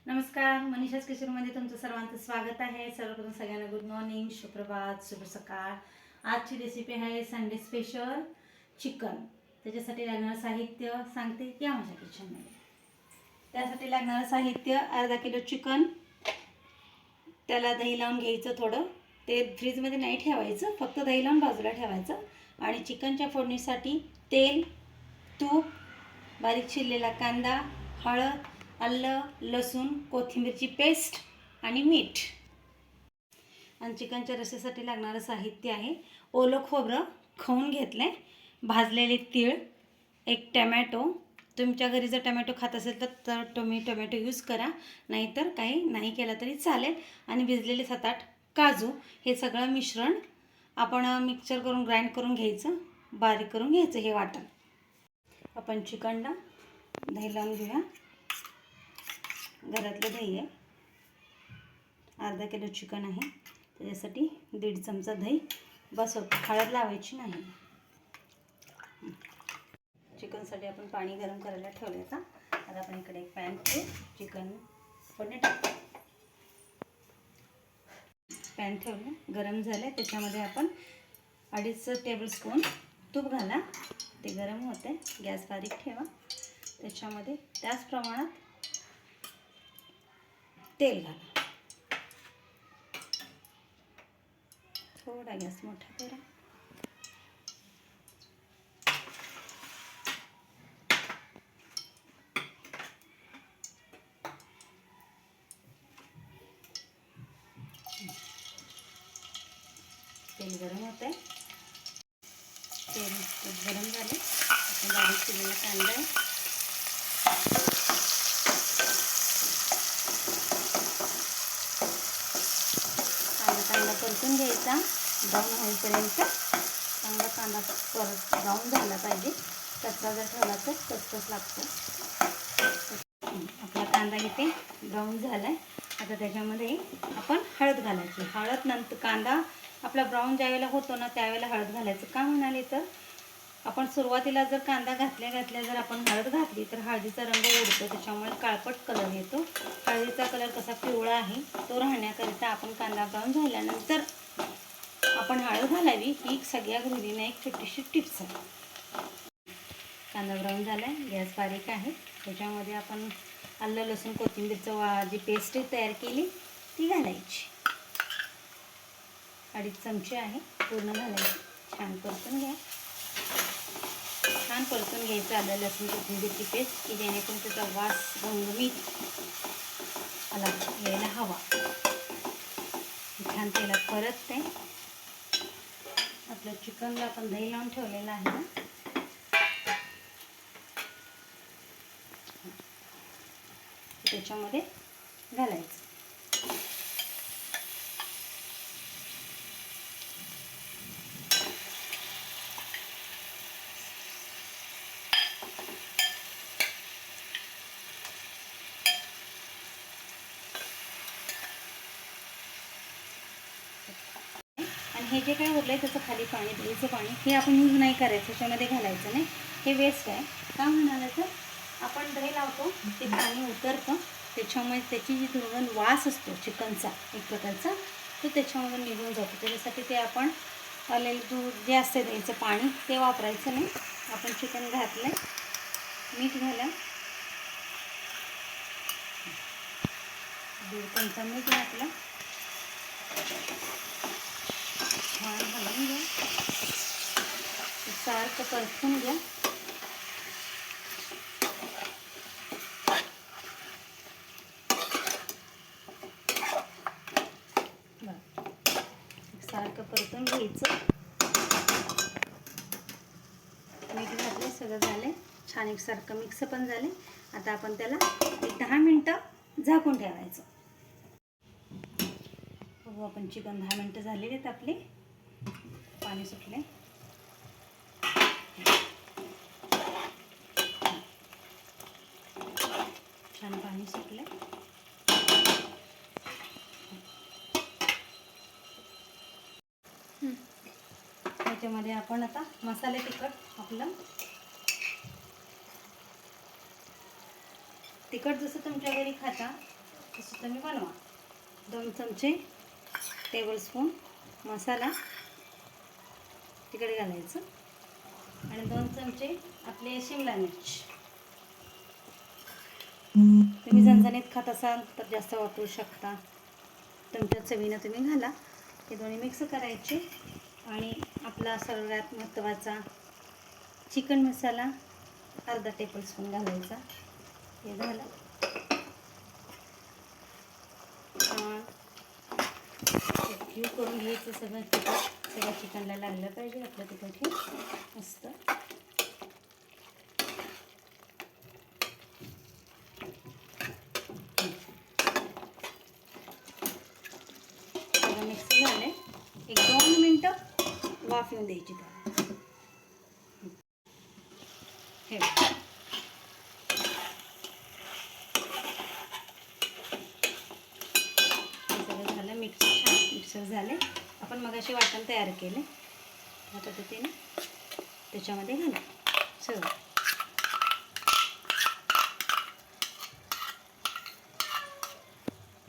नमस्कार, मनीषाज किचनमध्ये तुमचं सर्वांचं स्वागत आहे. सर्वप्रथम सगळ्यांना गुड मॉर्निंग, सुप्रभात, शुभ सकाळ. आजची रेसिपी आहे संडे स्पेशल चिकन. त्याच्यासाठी लागणारं साहित्य सांगते या माझ्या किचनमध्ये. त्यासाठी लागणारं साहित्य अर्धा किलो चिकन. त्याला दही लावून घ्यायचं थोडं. ते फ्रीजमध्ये नाही ठेवायचं, फक्त दही लावून बाजूला ठेवायचं. आणि चिकनच्या फोडणीसाठी तेल, तूप, बारीक चिरलेला कांदा, हळद, आलं, लसूण, कोथिंबीरची पेस्ट आणि मीठ. आणि चिकनच्या रस्स्यासाठी लागणारं साहित्य आहे ओलं खोबरं खवून घेतलं आहे, भाजलेले तीळ, एक टमॅटो. तुमच्या घरी जर टमॅटो खात असेल तर तुम्ही टमॅटो यूज करा, नाहीतर काही नाही केला तरी चालेल. आणि भिजलेले 7-8 काजू. हे सगळं मिश्रण आपण मिक्सर करून ग्राइंड करून घ्यायचं, बारीक करून घ्यायचं हे वाटण. आपण चिकनला दही लावून घेऊया. घरातलं दही आहे, अर्धा किलो चिकन आहे, त्याच्यासाठी 1.5 चमचा दही बस होतं, हळद लावायची नाही. चिकनसाठी आपण पाणी गरम करायला ठेवलं. आता आपण इकडे एक पॅन ठेवू, चिकन फोडणी टाकू. पॅन ठेवलं, गरम झालं. त्याच्यामध्ये आपण 2.5 टेबलस्पून तूप घाला. ते गरम होते, गॅस बारीक ठेवा. त्याच्यामध्ये त्याच प्रमाणात तेल घाला. थोडा गॅस मोठा करा. तेल गरम होते. तेल गरम झाले. आपण बारीक केलेला कांदा आहे, कांदा परतून घ्यायचा ब्राऊन होईपर्यंत. चांगला कांदा ब्राऊन झाला पाहिजे, कच्चा जर ठेवला तर कचकच लागतो. आपला कांदा इथे ब्राऊन झाला आहे. आता त्याच्यामध्ये आपण हळद घालायची. हळद नंतर कांदा आपला ब्राऊन ज्यावेळेला होतो ना त्यावेळेला हळद घालायचं. का म्हणाले तर आपण सुरुवातीला जर कांदा घातल्या जर आपण हळद घातली तर हळदीचा रंग उडतो, त्याच्यामुळे काळपट कलर येतो. हळदीचा कलर कसा पिवळा आहे तो राहण्याकरिता आपण कांदा ब्राऊन झाल्यानंतर आपण हळद घालावी. ही सगळ्या गृहिणींना एक छोटीशी टिप्स आहे. कांदा ब्राऊन झाला आहे, गॅस बारीक आहे. त्याच्यामध्ये आपण आलं, लसूण, कोथिंबीरचं जी पेस्ट तयार केली ती घालायची. 2.5 चमचे आहे, पूर्ण घालायची. छान परतून घ्या. छान परतून घ्यायचं आलं, लसूण, कोथिंबीरची पेस्ट, की जेणेकरून त्याचा वास घमघमीत आला यायला हवा. छान तेलात परतते. आपल्या चिकनला आपण दही लावून ठेवलेलं आहे ना, त्याच्यामध्ये घालायचं. आणि हे जे काही उरलं आहे त्याचं खाली पाणी, दहीचं पाणी, हे आपण यूज नाही करायचं, त्याच्यामध्ये घालायचं नाही. हे वेस्ट आहे. का म्हणालं तर आपण दही लावतो ते पाणी उतरतं, त्याच्यामुळे त्याची जी दुर्गंध वास असतो चिकनचा एक प्रकारचा तो त्याच्यामधून निघून जातो. त्याच्यासाठी ते आपण आलेलं दूध जे असते दहीचं पाणी ते वापरायचं नाही. आपण चिकन घातलं, मीठ घाला, 1.5 चमचा मीठ घातलं. छान घालून घ्या, सारखं परतून घ्या. सारखं परतून घ्यायचं. मीठ घातले, सगळं झालं, छान एकसारखं मिक्स पण झाले. आता आपण त्याला एक 10 मिनटं झाकून ठेवायचं. बघू आपण चिकन 10 मिनटं झालेले आहेत आपले. पाणी सुटले, छान पाणी सुटले. त्याच्यामध्ये आपण आता मसाले तिखट आपलं तिखट जसं तुमच्या घरी खाता तसं तुम्ही बनवा. 2 चमचे टेबलस्पून मसाला तिकडे घालायचं आणि 2 चमचे आपले शिमला मिर्च. तुम्ही झणझणीत खात असाल तर जास्त वापरू शकता, तुमच्या चवीनं तुम्ही घाला. हे दोन्ही मिक्स करायचे आणि आपला सर्वात महत्त्वाचा चिकन मसाला अर्धा टेबलस्पून घालायचा. हे झालं. घी करून घ्यायचं सगळं चिकनला लागलं पाहिजे आपलं तिखट हे मस्त. सगळं मिक्स झालं. एक 2 मिनटं वाफ येऊन द्यायची त्याला. हे सगळं झालं. मिक्सर झाले. आपण मगाशी वाटण तयार केले त्या पद्धतीने त्याच्यामध्ये घाला सगळं.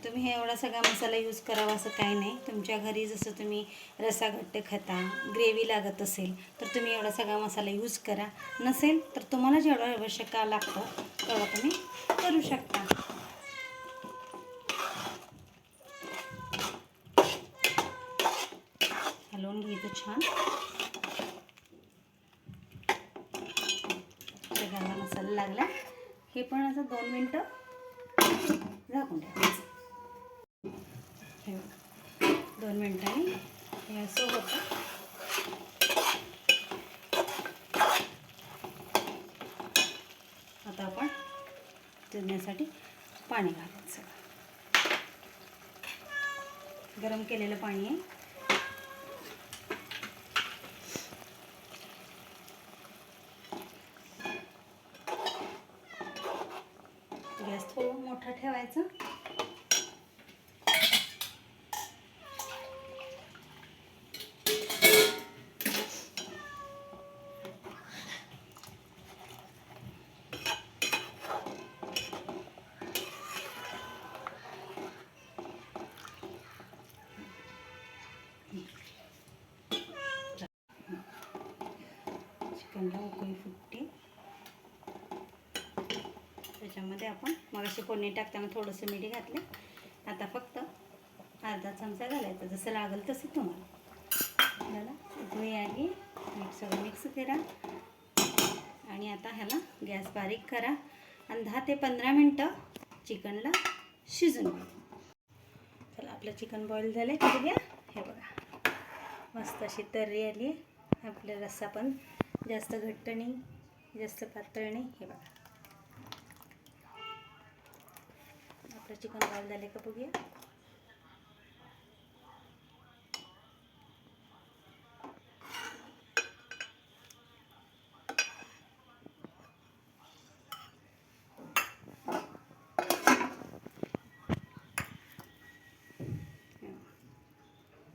तुम्ही हे एवढा सगळा मसाला यूज करावा असं काही नाही. तुमच्या घरी जसं तुम्ही रस्सा घट्ट खाता, ग्रेव्ही लागत असेल तर तुम्ही एवढा सगळा मसाला यूज करा. नसेल तर तुम्हाला जेवढं आवश्यक लागतं तेवढं तुम्ही करू शकता. हलवून घ्यायचं छान. सगळ्यांना मसाला लागला. हे पण असं 2 मिनटं झाकून ठेवायचं. 2 मिनिटांनी हे असं होतं. आता आपण शिजण्यासाठी पाणी घालायचं. गरम केलेलं पाणी आहे. गॅस थोडा मोठा ठेवायचा. चिकनला उकळी फुटते. त्याच्यामध्ये आपण मगाशी फोडणी टाकताना थोडंसं मीठ घातलं. आता फक्त अर्धा चमचा घालायचा, जसं लागेल तसं तुम्हाला. झालं. उकळी आली. मीठ सगळं मिक्स करा आणि आता ह्याला गॅस बारीक करा आणि 10 ते 15 मिनटं चिकनला शिजून घ्या. चला आपलं चिकन बॉईल झालं की बघा. हे बघा मस्त अशी तर्री आली. आपला रस्सा पण जास्त घट्ट नाही, जास्त पातळ नाही. हे बघा आपलं चिकन बॉईल झाले का बघूया.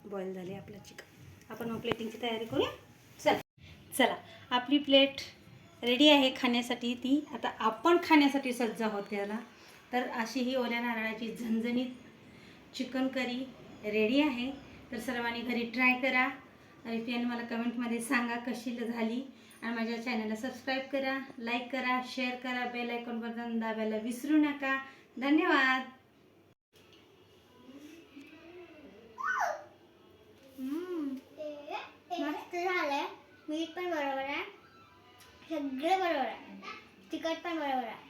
बॉईल झाले आपलं चिकन. आपण मग प्लेटिंगची तयारी करूया. चला आपली प्लेट रेडी आहे खाण्यासाठी. ती आता आपण खाण्यासाठी सज्ज आहोत त्याला. तर अशी ही ओल्या नारळाची झणझणीत चिकन करी रेडी आहे. तर सर्वांनी घरी ट्राय करा आणि मला कमेंटमध्ये सांगा कशी झाली. आणि माझ्या चॅनलला सबस्क्राईब करा, लाईक करा, शेअर करा, बेल आयकॉन बटन दाबायला विसरू नका. धन्यवाद. मस्त झालंय. मीठ पण बरोबर आहे, सगळं बरोबर आहे, तिखट पण बरोबर आहे.